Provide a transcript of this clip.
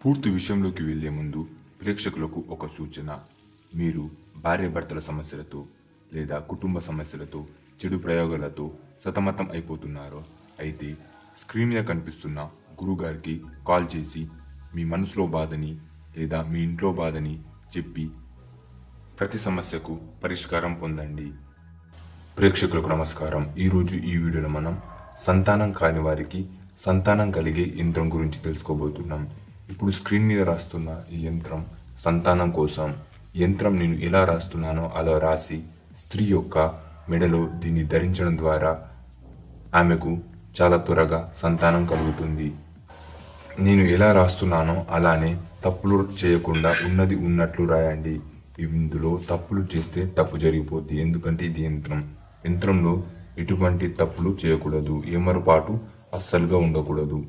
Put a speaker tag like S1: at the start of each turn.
S1: పూర్తి విషయంలోకి వెళ్లే ముందు ప్రేక్షకులకు ఒక సూచన. మీరు భార్యాభర్తల సమస్యలతో లేదా కుటుంబ సమస్యలతో చెడు ప్రయోగాలతో సతమతం అయిపోతున్నారో అయితే స్క్రీన్ మీద కనిపిస్తున్న గురుగారికి కాల్ చేసి మీ మనసులో బాధని లేదా మీ ఇంట్లో బాధని చెప్పి ప్రతి సమస్యకు పరిష్కారం పొందండి. ప్రేక్షకులకు నమస్కారం. ఈరోజు ఈ వీడియోలో మనం సంతానం కాని వారికి సంతానం కలిగే యంత్రం గురించి తెలుసుకోబోతున్నాం. ఇప్పుడు స్క్రీన్ మీద రాస్తున్న ఈ యంత్రం సంతానం కోసం. యంత్రం నేను ఎలా రాస్తున్నానో అలా రాసి స్త్రీ యొక్క మెడలో దీన్ని ధరించడం ద్వారా ఆమెకు చాలా త్వరగా సంతానం కలుగుతుంది. నేను ఎలా రాస్తున్నానో అలానే తప్పులు చేయకుండా ఉన్నది ఉన్నట్లు రాయండి. ఇందులో తప్పులు చేస్తే తప్పు జరిగిపోద్ది. ఎందుకంటే ఇది యంత్రంలో ఎటువంటి తప్పులు చేయకూడదు, ఏమరపాటు అస్సలుగా ఉండకూడదు.